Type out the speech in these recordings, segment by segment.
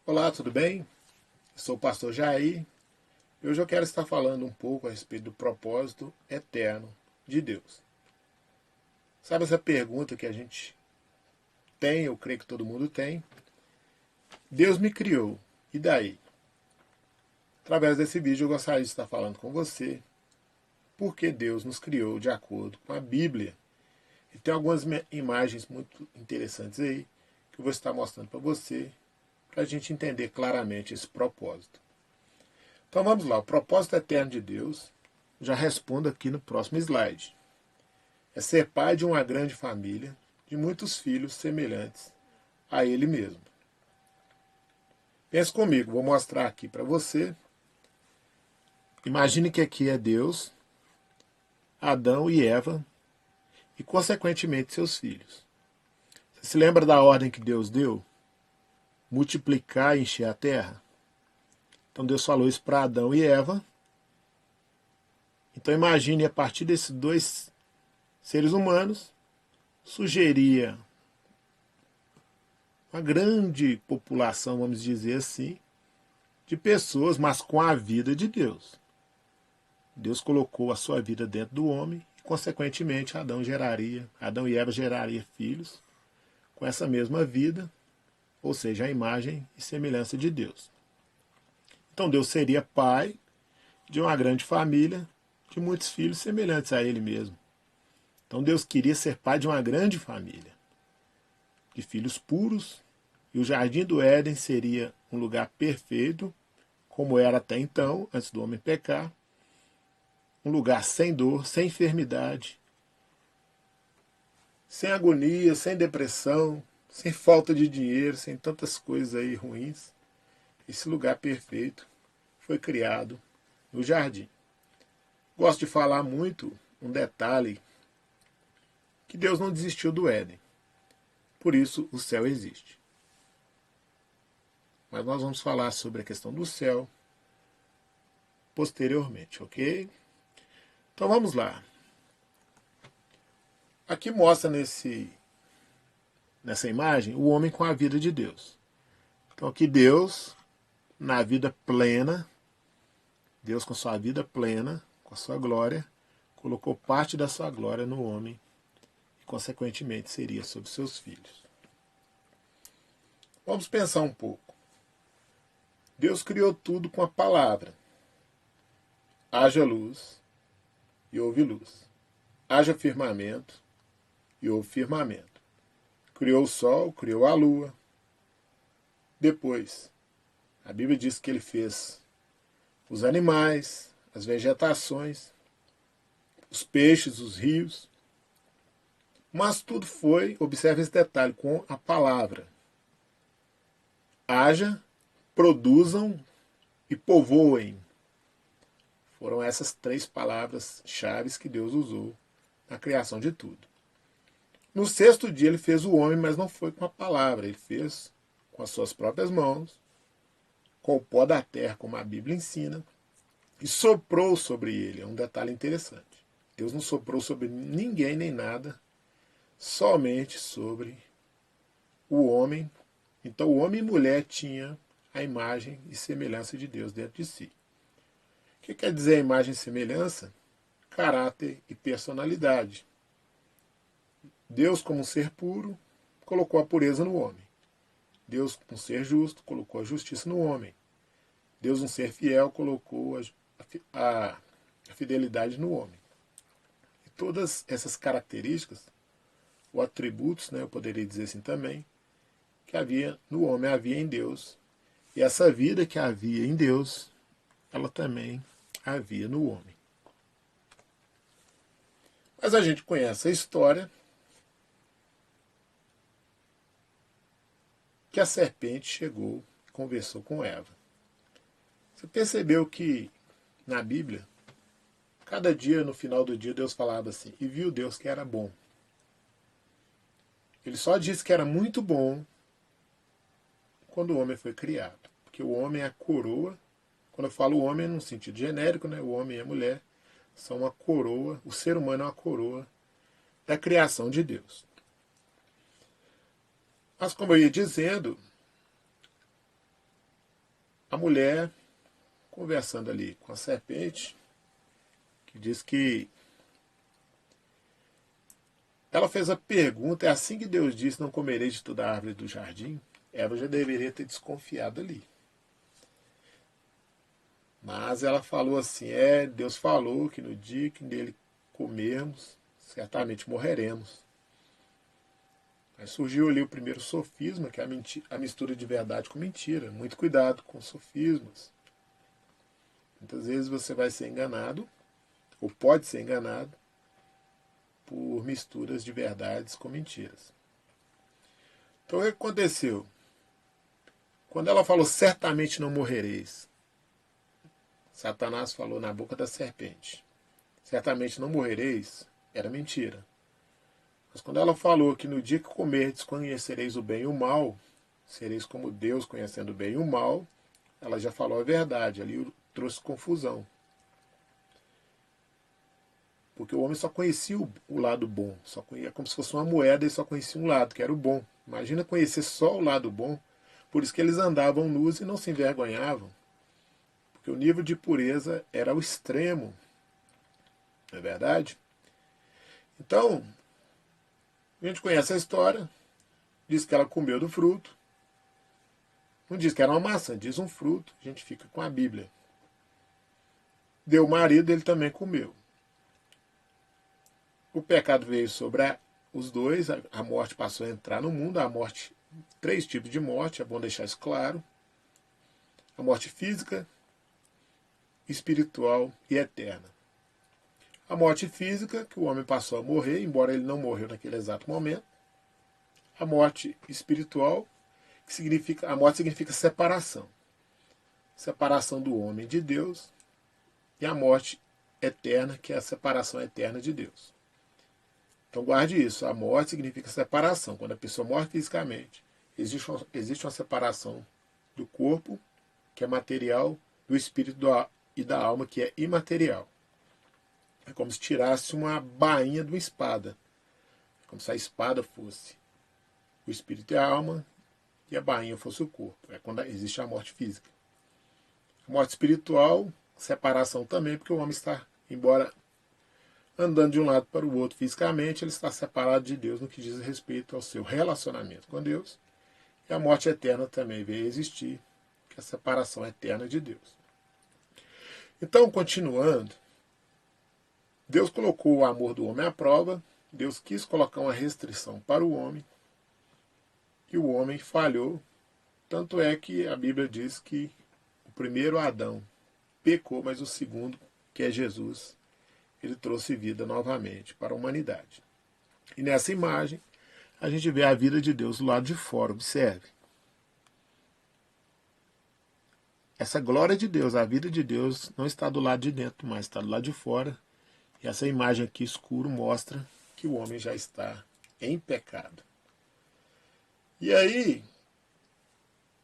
Olá, tudo bem? Eu sou o pastor Jair e hoje eu quero estar falando um pouco a respeito do propósito eterno de Deus. Sabe essa pergunta que a gente tem, eu creio que todo mundo tem? Deus me criou, e daí? Através desse vídeo eu gostaria de estar falando com você porque Deus nos criou de acordo com a Bíblia. E tem algumas imagens muito interessantes aí que eu vou estar mostrando para você, para a gente entender claramente esse propósito. Então vamos lá, o propósito eterno de Deus, já respondo aqui no próximo slide. É ser pai de uma grande família, de muitos filhos semelhantes a ele mesmo. Pense comigo, vou mostrar aqui para você. Imagine que aqui é Deus, Adão e Eva, e consequentemente seus filhos. Você se lembra da ordem que Deus deu? Multiplicar e encher a terra? Então Deus falou isso para Adão e Eva. Então imagine a partir desses dois seres humanos, sugeria uma grande população, vamos dizer assim, de pessoas, mas com a vida de Deus. Deus colocou a sua vida dentro do homem e, consequentemente, Adão e Eva geraria filhos com essa mesma vida, ou seja, a imagem e semelhança de Deus. Então Deus seria pai de uma grande família, de muitos filhos semelhantes a ele mesmo. Então Deus queria ser pai de uma grande família, de filhos puros, e o Jardim do Éden seria um lugar perfeito, como era até então, antes do homem pecar, um lugar sem dor, sem enfermidade, sem agonia, sem depressão, sem falta de dinheiro, sem tantas coisas aí ruins. Esse lugar perfeito foi criado no jardim. Gosto de falar muito um detalhe, que Deus não desistiu do Éden. Por isso o céu existe. Mas nós vamos falar sobre a questão do céu posteriormente, ok? Então vamos lá. Aqui mostra nessa imagem o homem com a vida de Deus. Então aqui Deus, na vida plena, Deus com sua vida plena, com a sua glória, colocou parte da sua glória no homem e consequentemente seria sobre seus filhos. Vamos pensar um pouco. Deus criou tudo com a palavra. Haja luz e houve luz. Haja firmamento e houve firmamento. Criou o sol, criou a lua. Depois, a Bíblia diz que ele fez os animais, as vegetações, os peixes, os rios. Mas tudo foi, observe esse detalhe, com a palavra. Haja, produzam e povoem. Foram essas três palavras-chave que Deus usou na criação de tudo. No sexto dia ele fez o homem, mas não foi com a palavra, ele fez com as suas próprias mãos, com o pó da terra, como a Bíblia ensina, e soprou sobre ele. É um detalhe interessante. Deus não soprou sobre ninguém nem nada, somente sobre o homem. Então o homem e mulher tinham a imagem e semelhança de Deus dentro de si. O que quer dizer a imagem e semelhança? Caráter e personalidade. Deus, como um ser puro, colocou a pureza no homem. Deus, um ser justo, colocou a justiça no homem. Deus, um ser fiel, colocou a fidelidade no homem. E todas essas características, ou atributos, eu poderia dizer assim também, que havia no homem, havia em Deus. E essa vida que havia em Deus, ela também havia no homem. Mas a gente conhece a história que a serpente chegou e conversou com Eva. Você percebeu que na Bíblia, cada dia, no final do dia, Deus falava assim, e viu Deus que era bom. Ele só disse que era muito bom quando o homem foi criado. Porque o homem é a coroa. Quando eu falo homem, no sentido genérico, o homem e a mulher são uma coroa, o ser humano é uma coroa da criação de Deus. Mas como eu ia dizendo, a mulher conversando ali com a serpente, que diz que ela fez a pergunta, é assim que Deus disse, não comereis de toda a árvore do jardim? Eva já deveria ter desconfiado ali. Mas ela falou assim, Deus falou que no dia que dele comermos, certamente morreremos. Aí surgiu ali o primeiro sofisma, que é a mistura de verdade com mentira. Muito cuidado com sofismas. Muitas vezes você vai ser enganado, ou pode ser enganado, por misturas de verdades com mentiras. Então o que aconteceu? Quando ela falou, certamente não morrereis, Satanás falou na boca da serpente, certamente não morrereis, era mentira. Mas quando ela falou que no dia que comerdes conhecereis o bem e o mal, sereis como Deus conhecendo o bem e o mal, ela já falou a verdade, ali trouxe confusão. Porque o homem só conhecia o lado bom, é como se fosse uma moeda e só conhecia um lado, que era o bom. Imagina conhecer só o lado bom, por isso que eles andavam nus e não se envergonhavam. Porque o nível de pureza era o extremo, não é verdade? Então, a gente conhece a história, diz que ela comeu do fruto, não diz que era uma maçã, diz um fruto, a gente fica com a Bíblia. Deu o marido, ele também comeu. O pecado veio sobre os dois, a morte passou a entrar no mundo, a morte, 3 tipos de morte, é bom deixar isso claro. A morte física, espiritual e eterna. A morte física, que o homem passou a morrer, embora ele não morreu naquele exato momento. A morte espiritual, a morte significa separação. Separação do homem de Deus. E a morte eterna, que é a separação eterna de Deus. Então guarde isso, a morte significa separação. Quando a pessoa morre fisicamente, existe uma separação do corpo, que é material, do espírito e da alma, que é imaterial. É como se tirasse uma bainha de uma espada. É como se a espada fosse o espírito e a alma, e a bainha fosse o corpo. É quando existe a morte física. A morte espiritual, separação também, porque o homem está, embora andando de um lado para o outro fisicamente, ele está separado de Deus no que diz respeito ao seu relacionamento com Deus. E a morte eterna também veio a existir, que é a separação eterna de Deus. Então, continuando, Deus colocou o amor do homem à prova, Deus quis colocar uma restrição para o homem, e o homem falhou. Tanto é que a Bíblia diz que o primeiro Adão pecou, mas o segundo, que é Jesus, ele trouxe vida novamente para a humanidade. E nessa imagem, a gente vê a vida de Deus do lado de fora, observe. Essa glória de Deus, a vida de Deus, não está do lado de dentro, mas está do lado de fora. E essa imagem aqui escuro mostra que o homem já está em pecado. E aí,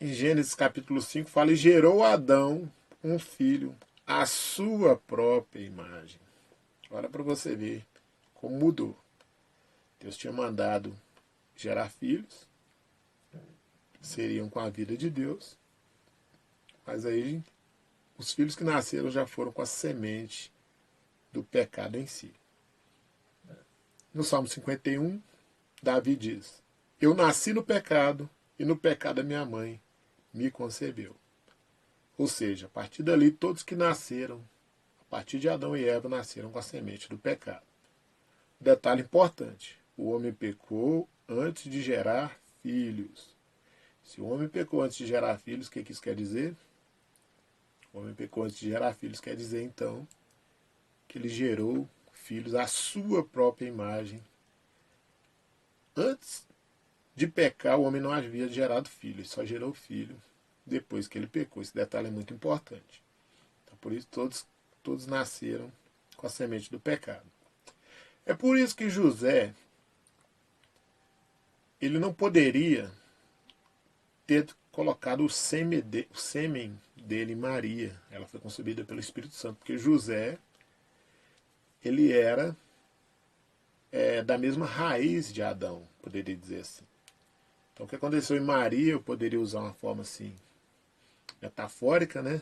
em Gênesis capítulo 5, fala, e gerou Adão um filho à sua própria imagem. Olha para você ver como mudou. Deus tinha mandado gerar filhos, seriam com a vida de Deus, mas aí os filhos que nasceram já foram com a semente do pecado em si. No Salmo 51, Davi diz, eu nasci no pecado e no pecado a minha mãe me concebeu. Ou seja, a partir dali todos que nasceram, a partir de Adão e Eva, nasceram com a semente do pecado. Detalhe importante, o homem pecou antes de gerar filhos. Se o homem pecou antes de gerar filhos, o que isso quer dizer? O homem pecou antes de gerar filhos, quer dizer então que ele gerou filhos à sua própria imagem. Antes de pecar, o homem não havia gerado filho, ele só gerou filho depois que ele pecou. Esse detalhe é muito importante. Então, por isso todos nasceram com a semente do pecado. É por isso que José, ele não poderia ter colocado o sêmen dele em Maria. Ela foi concebida pelo Espírito Santo, porque José, ele era da mesma raiz de Adão, poderia dizer assim. Então o que aconteceu em Maria, eu poderia usar uma forma assim, metafórica, né?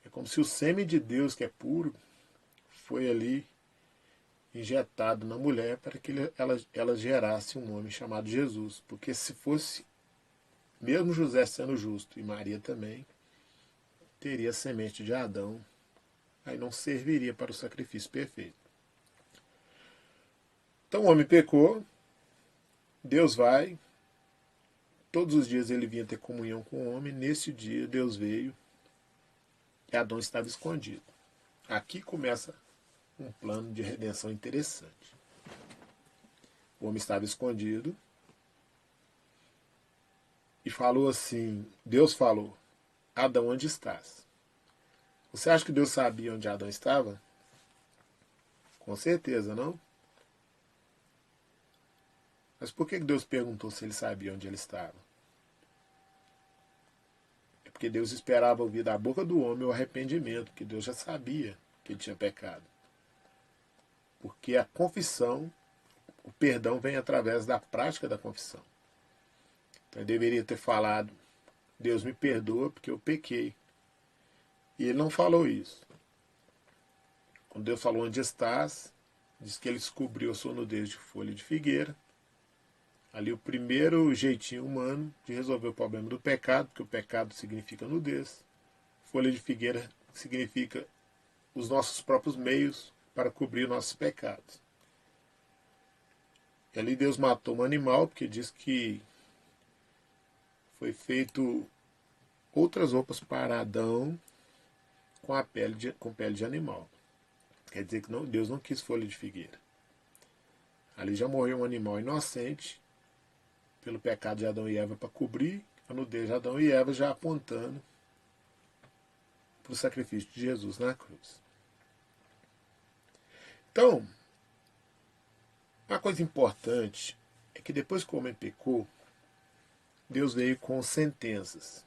É como se o sêmen de Deus, que é puro, foi ali injetado na mulher para que ela gerasse um homem chamado Jesus. Porque se fosse, mesmo José sendo justo e Maria também, teria a semente de Adão, aí não serviria para o sacrifício perfeito. Então o homem pecou, Deus vai, todos os dias ele vinha ter comunhão com o homem, nesse dia Deus veio e Adão estava escondido. Aqui começa um plano de redenção interessante. O homem estava escondido e falou assim, Deus falou, Adão, onde estás? Você acha que Deus sabia onde Adão estava? Com certeza, não? Mas por que Deus perguntou se ele sabia onde ele estava? É porque Deus esperava ouvir da boca do homem o arrependimento, porque Deus já sabia que ele tinha pecado. Porque a confissão, o perdão vem através da prática da confissão. Então ele deveria ter falado, Deus me perdoa porque eu pequei. E ele não falou isso. Quando Deus falou onde estás, diz que ele descobriu a sua nudez de folha de figueira. Ali o primeiro jeitinho humano de resolver o problema do pecado, porque o pecado significa nudez. Folha de figueira significa os nossos próprios meios para cobrir nossos pecados. E ali Deus matou um animal, porque diz que foi feito outras roupas para Adão com pele de animal. Quer dizer que Deus não quis folha de figueira. Ali já morreu um animal inocente pelo pecado de Adão e Eva para cobrir a nudez de Adão e Eva, já apontando para o sacrifício de Jesus na cruz. Então, uma coisa importante é que depois que o homem pecou, Deus veio com sentenças.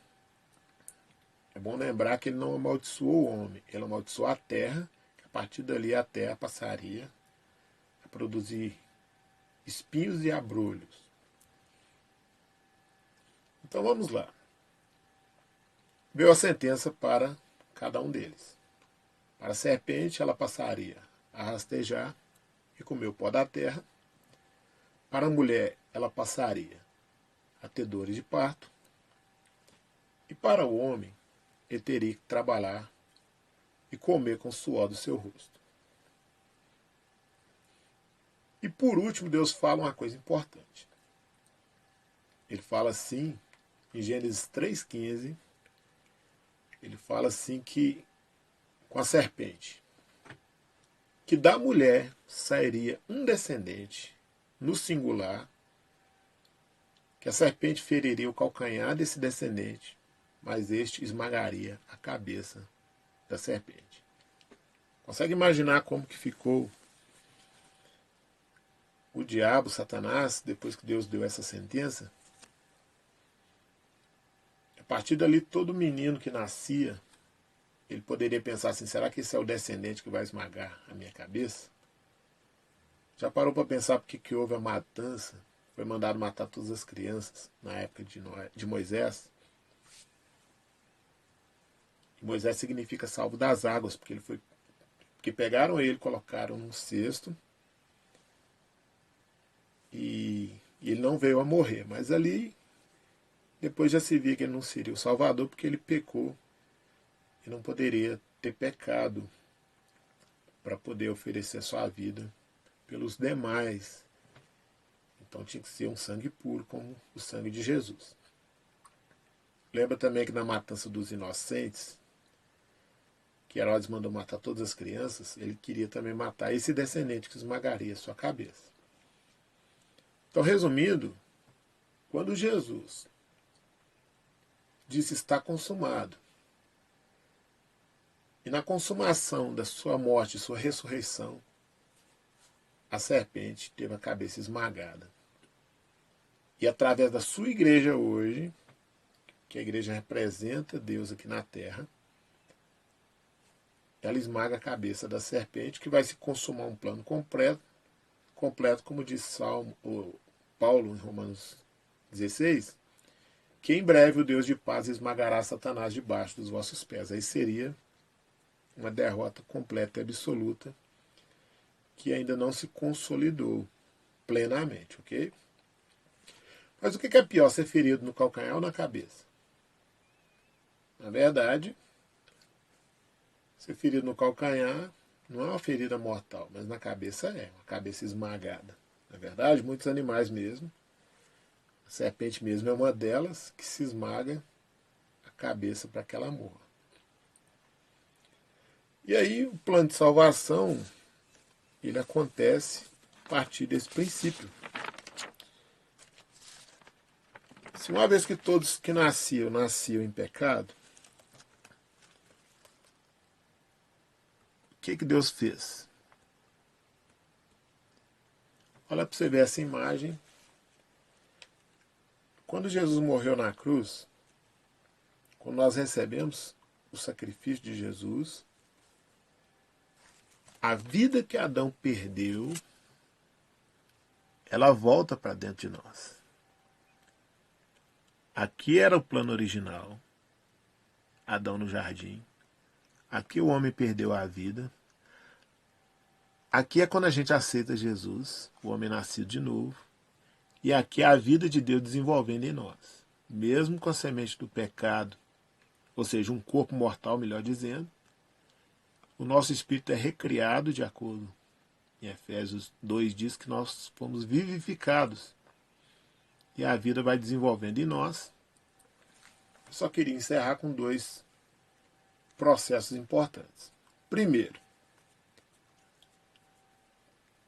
É bom lembrar que ele não amaldiçoou o homem, ele amaldiçoou a terra, que a partir dali a terra passaria a produzir espinhos e abrolhos. Então vamos lá. Veio a sentença para cada um deles. Para a serpente, ela passaria a rastejar e comer o pó da terra. Para a mulher, ela passaria a ter dores de parto. E para o homem, ele teria que trabalhar e comer com o suor do seu rosto. E por último, Deus fala uma coisa importante. Ele fala assim, em Gênesis 3,15, ele fala assim que, com a serpente, que da mulher sairia um descendente, no singular, que a serpente feriria o calcanhar desse descendente, mas este esmagaria a cabeça da serpente. Consegue imaginar como que ficou o diabo, Satanás, depois que Deus deu essa sentença? A partir dali, todo menino que nascia, ele poderia pensar assim, será que esse é o descendente que vai esmagar a minha cabeça? Já parou para pensar porque que houve a matança? Foi mandado matar todas as crianças na época de Moisés. E Moisés significa salvo das águas, porque pegaram ele, colocaram num cesto e ele não veio a morrer. Mas ali, depois já se via que ele não seria o Salvador, porque ele pecou e não poderia ter pecado para poder oferecer sua vida pelos demais. Então tinha que ser um sangue puro, como o sangue de Jesus. Lembra também que na matança dos inocentes, que Herodes mandou matar todas as crianças, ele queria também matar esse descendente que esmagaria a sua cabeça. Então, resumindo, quando Jesus disse está consumado, e na consumação da sua morte e sua ressurreição, a serpente teve a cabeça esmagada. E através da sua igreja hoje, que a igreja representa Deus aqui na terra, ela esmaga a cabeça da serpente, que vai se consumar um plano completo como diz Paulo em Romanos 16, que em breve o Deus de paz esmagará Satanás debaixo dos vossos pés. Aí seria uma derrota completa e absoluta que ainda não se consolidou plenamente, ok? Mas o que é pior, ser ferido no calcanhar ou na cabeça? Na verdade, ser ferido no calcanhar não é uma ferida mortal, mas na cabeça é, uma cabeça esmagada. Na verdade, muitos animais mesmo, a serpente mesmo é uma delas que se esmaga a cabeça para que ela morra. E aí o plano de salvação, ele acontece a partir desse princípio. Se uma vez que todos que nasciam em pecado, o que Deus fez? Olha para você ver essa imagem. Quando Jesus morreu na cruz, quando nós recebemos o sacrifício de Jesus, a vida que Adão perdeu, ela volta para dentro de nós. Aqui era o plano original, Adão no jardim. Aqui o homem perdeu a vida. Aqui é quando a gente aceita Jesus, o homem nascido de novo. E aqui é a vida de Deus desenvolvendo em nós. Mesmo com a semente do pecado, ou seja, um corpo mortal, melhor dizendo, o nosso espírito é recriado de acordo. Em Efésios 2 diz que nós fomos vivificados. E a vida vai desenvolvendo em nós. Eu só queria encerrar com 2 processos importantes. Primeiro,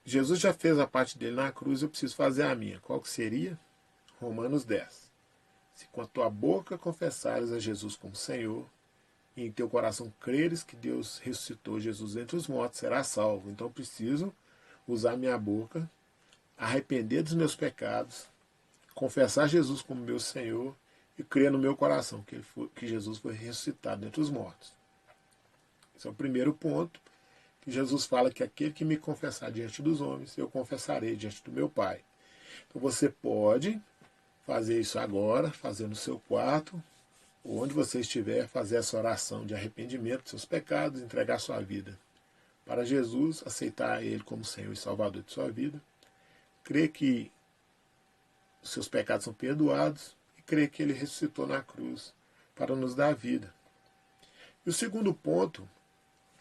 Jesus já fez a parte dele na cruz, eu preciso fazer a minha. Qual que seria? Romanos 10. Se com a tua boca confessares a Jesus como Senhor, e em teu coração creres que Deus ressuscitou Jesus dentre os mortos, serás salvo. Então eu preciso usar minha boca, arrepender dos meus pecados, confessar Jesus como meu Senhor e crer no meu coração que Jesus foi ressuscitado dentre os mortos. Esse é o primeiro ponto, que Jesus fala que aquele que me confessar diante dos homens, eu confessarei diante do meu Pai. Então você pode fazer isso agora, fazer no seu quarto, ou onde você estiver, fazer essa oração de arrependimento dos seus pecados, entregar sua vida para Jesus, aceitar Ele como Senhor e Salvador de sua vida, crer que os seus pecados são perdoados e crer que Ele ressuscitou na cruz para nos dar vida. E o segundo ponto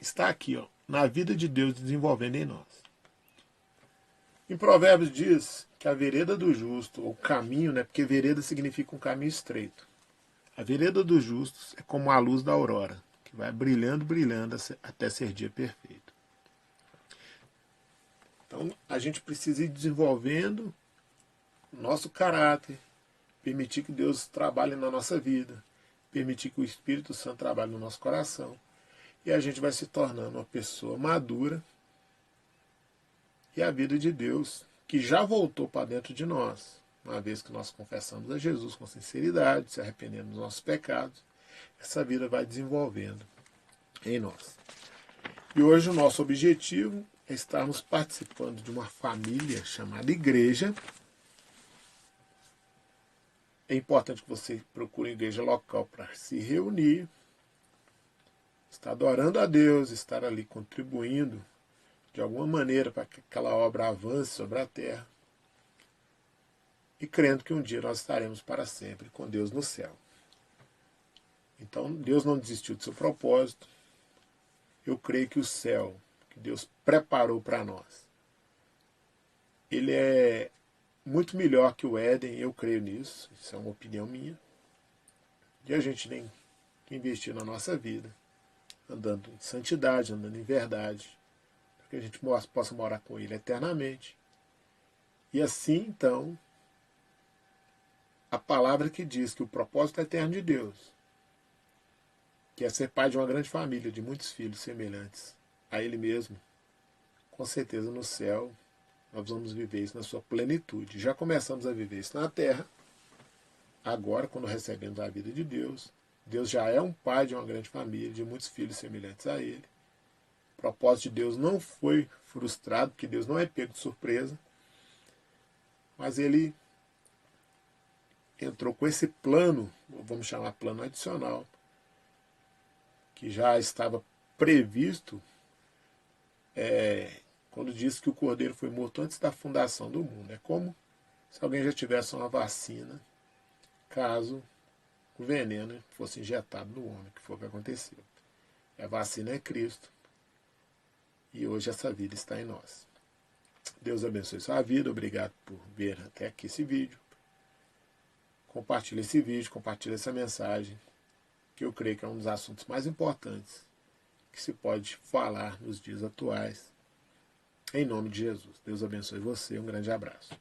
está aqui, ó, na vida de Deus desenvolvendo em nós. Em Provérbios diz que a vereda do justo, ou caminho, né, porque vereda significa um caminho estreito. A vereda dos justos é como a luz da aurora, que vai brilhando, brilhando até ser dia perfeito. Então a gente precisa ir desenvolvendo o nosso caráter, permitir que Deus trabalhe na nossa vida, permitir que o Espírito Santo trabalhe no nosso coração. E a gente vai se tornando uma pessoa madura. E a vida de Deus, que já voltou para dentro de nós, uma vez que nós confessamos a Jesus com sinceridade, se arrependendo dos nossos pecados, essa vida vai desenvolvendo em nós. E hoje o nosso objetivo é estarmos participando de uma família chamada igreja. É importante que você procure uma igreja local para se reunir, estar adorando a Deus, estar ali contribuindo de alguma maneira para que aquela obra avance sobre a terra e crendo que um dia nós estaremos para sempre com Deus no céu. Então Deus não desistiu do seu propósito. Eu creio que o céu que Deus preparou para nós, ele é muito melhor que o Éden, eu creio nisso, isso é uma opinião minha. E a gente tem que investir na nossa vida, andando em santidade, andando em verdade, para que a gente possa morar com Ele eternamente. E assim, então, a palavra que diz que o propósito eterno de Deus, que é ser pai de uma grande família, de muitos filhos semelhantes a Ele mesmo, com certeza no céu nós vamos viver isso na sua plenitude. Já começamos a viver isso na terra. Agora, quando recebemos a vida de Deus, Deus já é um pai de uma grande família, de muitos filhos semelhantes a Ele. O propósito de Deus não foi frustrado, porque Deus não é pego de surpresa, mas Ele entrou com esse plano, vamos chamar plano adicional, que já estava previsto quando diz que o Cordeiro foi morto antes da fundação do mundo. É como se alguém já tivesse uma vacina, caso o veneno fosse injetado no homem, que foi o que aconteceu. A vacina é Cristo, e hoje essa vida está em nós. Deus abençoe sua vida, obrigado por ver até aqui esse vídeo. Compartilhe esse vídeo, compartilhe essa mensagem, que eu creio que é um dos assuntos mais importantes que se pode falar nos dias atuais. Em nome de Jesus. Deus abençoe você. Um grande abraço.